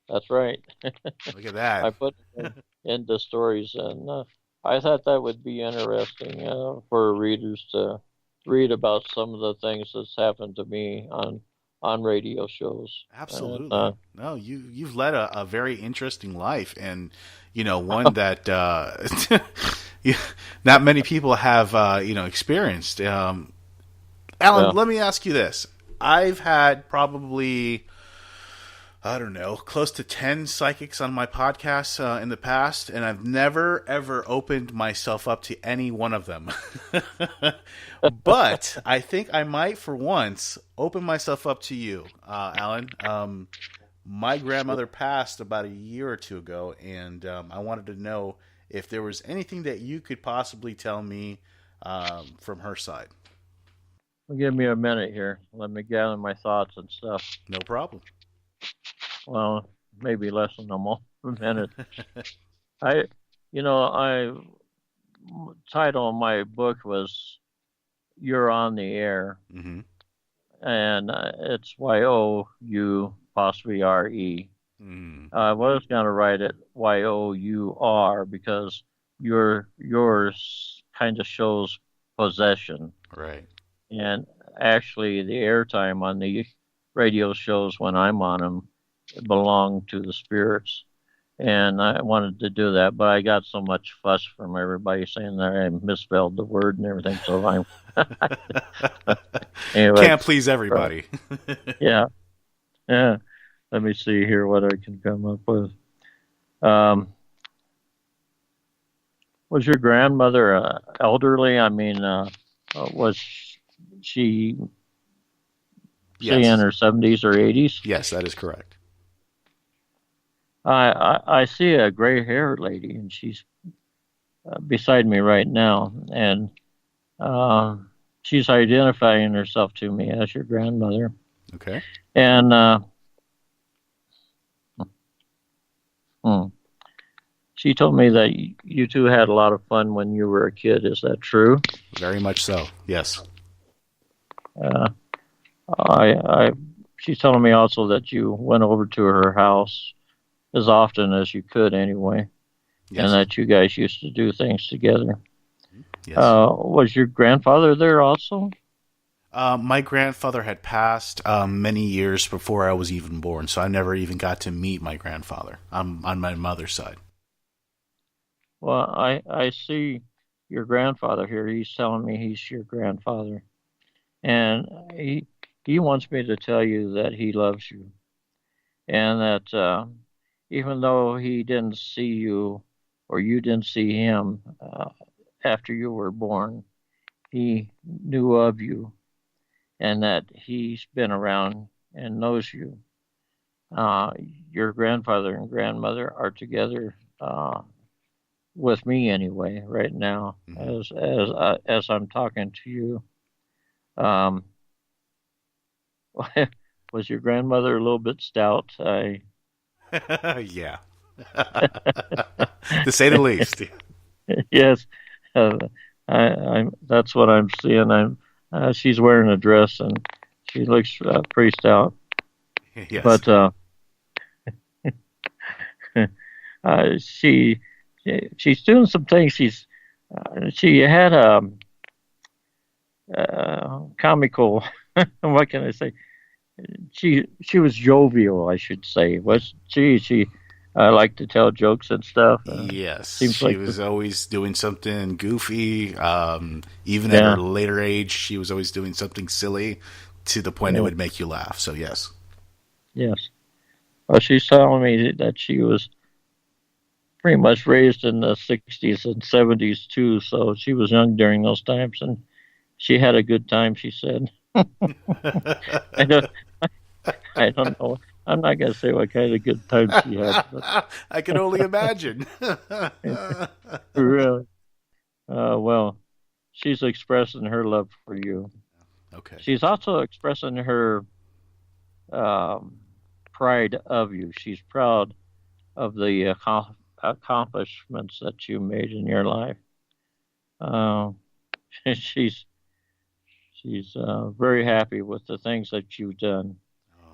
That's right. Look at that. I put it into stories, and I thought that would be interesting for readers to read about some of the things that's happened to me on radio shows. Absolutely. And, no, you've led a very interesting life, and one that not many people have experienced. Alan, let me ask you this. I've had probably, I don't know, close to 10 psychics on my podcast in the past, and I've never, ever opened myself up to any one of them. But I think I might, for once, open myself up to you, Alan. My grandmother passed about a year or two ago, and I wanted to know if there was anything that you could possibly tell me from her side. Well, give me a minute here. Let me gather my thoughts and stuff. No problem. Well, maybe less than a minute. Title of my book was "You're on the Air," and it's YOU''re. I was going to write it YOUR because yours kind of shows possession, right? And actually, the airtime on the radio shows when I'm on them belong to the spirits. And I wanted to do that, but I got so much fuss from everybody saying that I misspelled the word and everything. So I'm anyway, can't please everybody. Yeah. Let me see here what I can come up with. Was your grandmother elderly? I mean, was she say in her 70s or 80s? Yes, that is correct. I see a gray-haired lady, and she's beside me right now, and she's identifying herself to me as your grandmother. Okay. And she told me that you two had a lot of fun when you were a kid. Is that true? Very much so. Yes. She's telling me also that you went over to her house as often as you could anyway, and that you guys used to do things together. Yes. Was your grandfather there also? My grandfather had passed many years before I was even born, so I never even got to meet my grandfather on my mother's side. Well, I see your grandfather here. He's telling me he's your grandfather, and he wants me to tell you that he loves you, and that even though he didn't see you or you didn't see him after you were born, he knew of you, and that he's been around and knows you. Your grandfather and grandmother are together with me anyway right now, as I'm talking to you. Was your grandmother a little bit stout? Yeah, to say the least. Yes, that's what I'm seeing. She's wearing a dress and she looks pretty stout. Yes. But she's doing some things. She had a comical. What can I say? She was jovial, I should say. Was she? She liked to tell jokes and stuff. Yes, she was always doing something goofy. Even at her later age, she was always doing something silly to the point it would make you laugh. So yes. Yes. Well, she's telling me that she was pretty much raised in the 60s and 70s too, so she was young during those times, and she had a good time, she said. I don't, I don't know. I'm not going to say what kind of good time she had. But I can only imagine. really. Well, she's expressing her love for you. Okay. She's also expressing her pride of you. She's proud of the accomplishments that you made in your life. Uh, she's very happy with the things that you've done.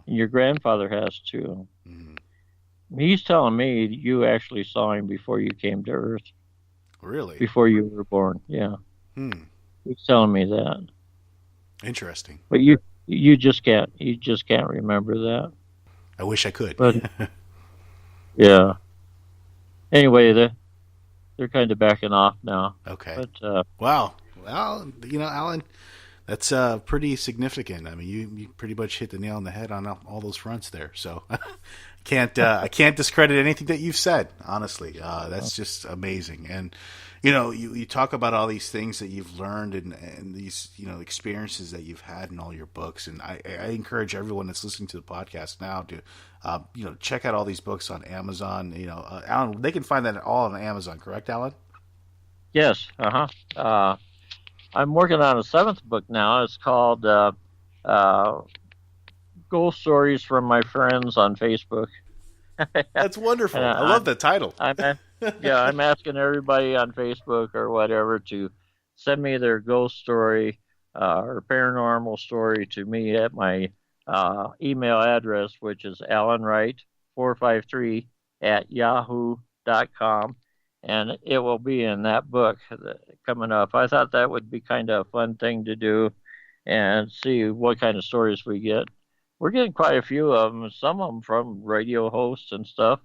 And your grandfather has too. Mm-hmm. He's telling me you actually saw him before you came to Earth. Really? Before you were born, yeah. He's telling me that. Interesting. But you just can't remember that. I wish I could. But yeah. Anyway, they're kind of backing off now. Okay. But wow. Well, Alan, that's pretty significant. I mean, you pretty much hit the nail on the head on all those fronts there. So I can't discredit anything that you've said. Honestly, that's just amazing. And you talk about all these things that you've learned and these experiences that you've had in all your books. And I encourage everyone that's listening to the podcast now to check out all these books on Amazon. Alan, they can find that all on Amazon, correct, Alan? Yes. I'm working on a 7th book now. It's called Ghost Stories from My Friends on Facebook. That's wonderful. I love the title. I'm asking everybody on Facebook or whatever to send me their ghost story or paranormal story to me at my email address, which is allenwright453@yahoo.com. And it will be in that book coming up. I thought that would be kind of a fun thing to do and see what kind of stories we get. We're getting quite a few of them, some of them from radio hosts and stuff,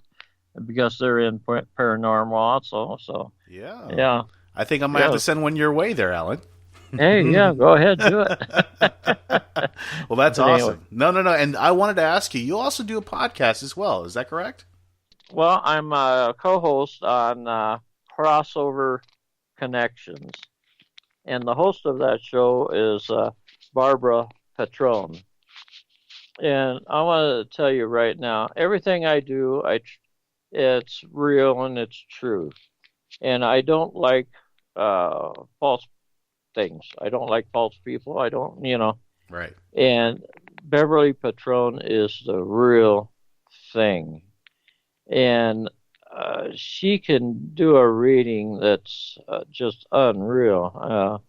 because they're in paranormal also. So yeah. I think I might have to send one your way there, Alan. Hey, yeah, go ahead, do it. Well, that's awesome. No. And I wanted to ask you, you also do a podcast as well. Is that correct? Well, I'm a co-host on Crossover Connections, and the host of that show is Barbara Patron. And I want to tell you right now, everything I do, it's real and it's true. And I don't like false things. I don't like false people. I don't, Right. And Beverly Patron is the real thing. And she can do a reading that's just unreal.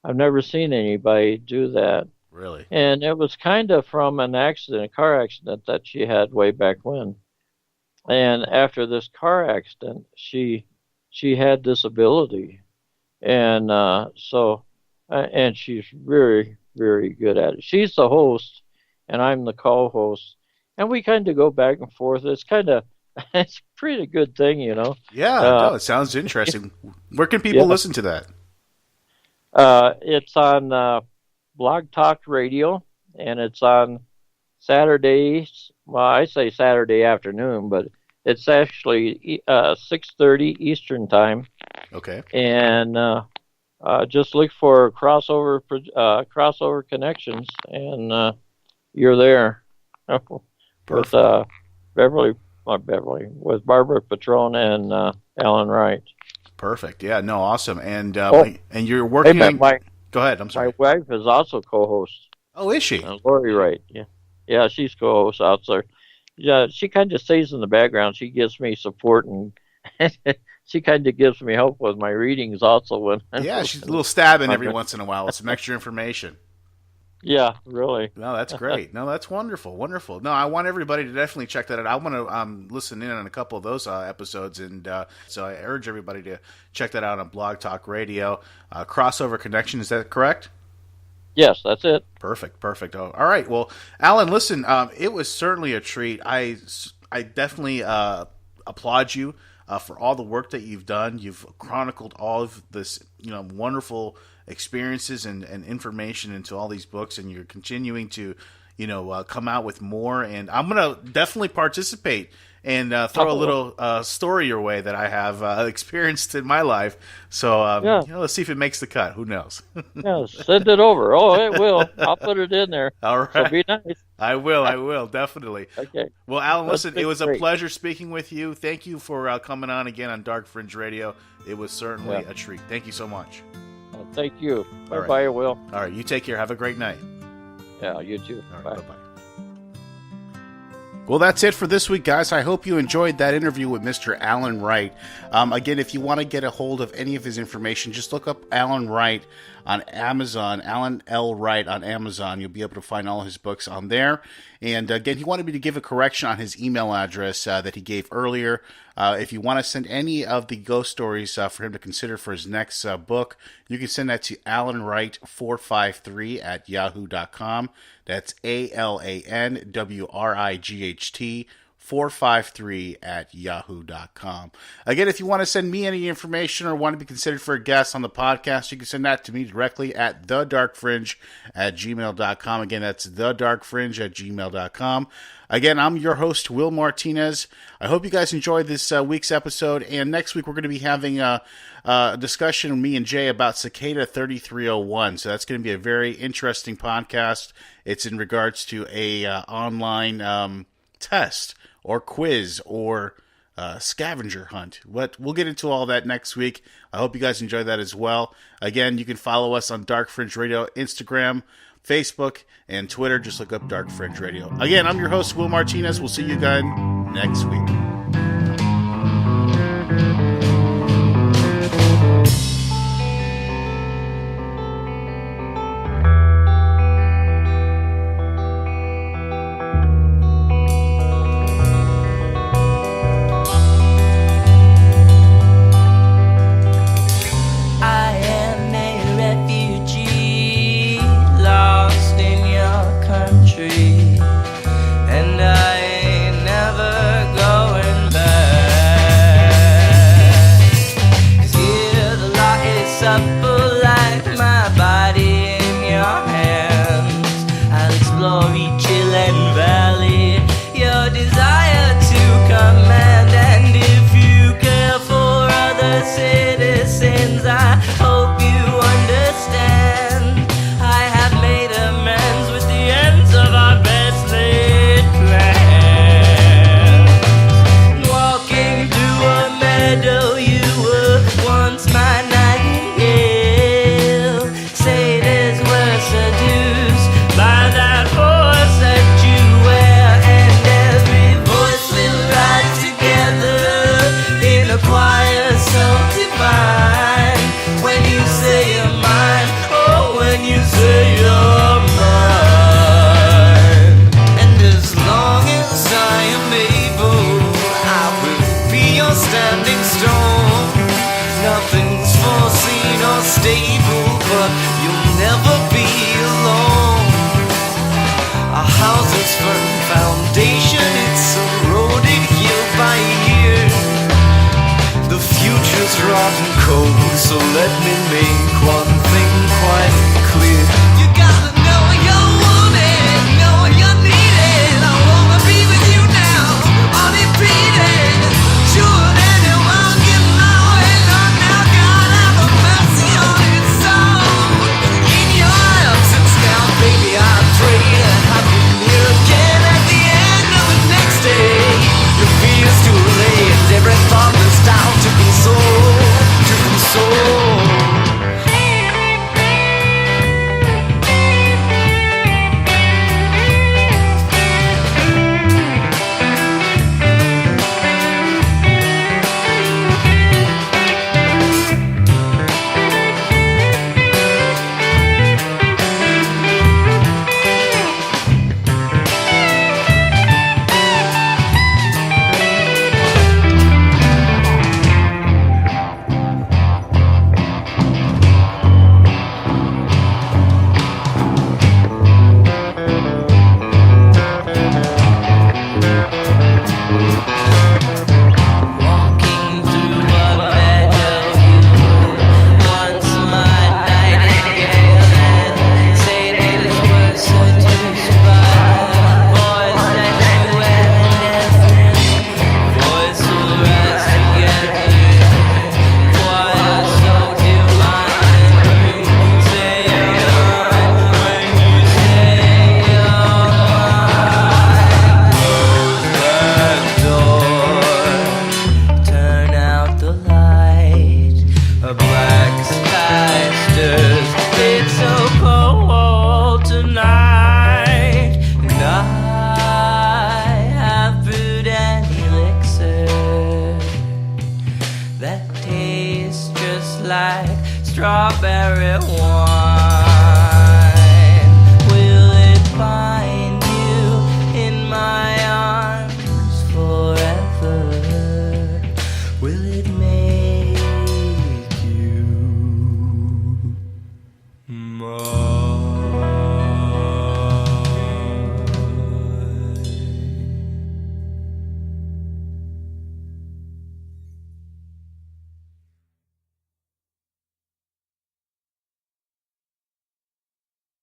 I've never seen anybody do that. Really? And it was kind of from an accident, a car accident that she had way back when. And after this car accident, she had this ability. And and she's very, very good at it. She's the host, and I'm the co-host. And we kind of go back and forth. It's a pretty good thing, Yeah, it sounds interesting. Where can people listen to that? It's on Blog Talk Radio, and it's on Saturdays. Well, I say Saturday afternoon, but it's actually 6:30 Eastern time. Okay. And just look for crossover connections, and you're there with with Barbara Patron and Alan Wright. Perfect. Yeah. No. Awesome. And and you're working. Go ahead. I'm sorry. My wife is also co-host. Oh, is she? Lori Wright. Yeah. She's co-host out there. Yeah, she kind of stays in the background. She gives me support, and she kind of gives me help with my readings also. She's a little stabbing every once in a while with some extra information. Yeah, really. No, that's great. No, that's wonderful. Wonderful. No, I want everybody to definitely check that out. I want to listen in on a couple of those episodes, and so I urge everybody to check that out on Blog Talk Radio. Crossover Connection, is that correct? Yes, that's it. Perfect. Oh, all right. Well, Alan, listen, it was certainly a treat. I definitely applaud you for all the work that you've done. You've chronicled all of this, wonderful experiences and information into all these books, and you're continuing to, come out with more. And I'm going to definitely participate and throw a little story your way that I have experienced in my life. So let's see if it makes the cut. Who knows? Yeah, send it over. Oh, it will. I'll put it in there. All right. So be nice. I will, definitely. Okay. Well, Alan, listen, it was a pleasure speaking with you. Thank you for coming on again on Dark Fringe Radio. It was certainly a treat. Thank you so much. Thank you. All right. Bye, Will. All right, you take care. Have a great night. Yeah, you too. All right, bye. Bye-bye. Well, that's it for this week, guys. I hope you enjoyed that interview with Mr. Alan Wright. Again, if you want to get a hold of any of his information, just look up Alan Wright on Amazon, Alan L. Wright on Amazon. You'll be able to find all his books on there. And again, he wanted me to give a correction on his email address that he gave earlier. If you want to send any of the ghost stories for him to consider for his next book, you can send that to alanwright453@yahoo.com. That's ALANWRIGHT 453@yahoo.com. Again, if you want to send me any information or want to be considered for a guest on the podcast, you can send that to me directly at thedarkfringe@gmail.com. Again, that's thedarkfringe@gmail.com. Again, I'm your host, Will Martinez. I hope you guys enjoyed this week's episode. And next week, we're going to be having a discussion, me and Jay, about Cicada 3301. So that's going to be a very interesting podcast. It's in regards to a online test or quiz or scavenger hunt. But we'll get into all that next week. I hope you guys enjoy that as well. Again, you can follow us on Dark Fringe Radio, Instagram, Facebook, and Twitter. Just look up Dark Fringe Radio. Again, I'm your host, Will Martinez. We'll see you again next week. Rotten cold, so let me make one thing quite clear. You gotta know you're wanted, know you're needed. I wanna be with you now, unimpeded. Should anyone get my way on now, God have a mercy on his soul. In your absence now, baby, I pray that I can hear again at the end of the next day. Your fears too late, every thought that's down to console. I want.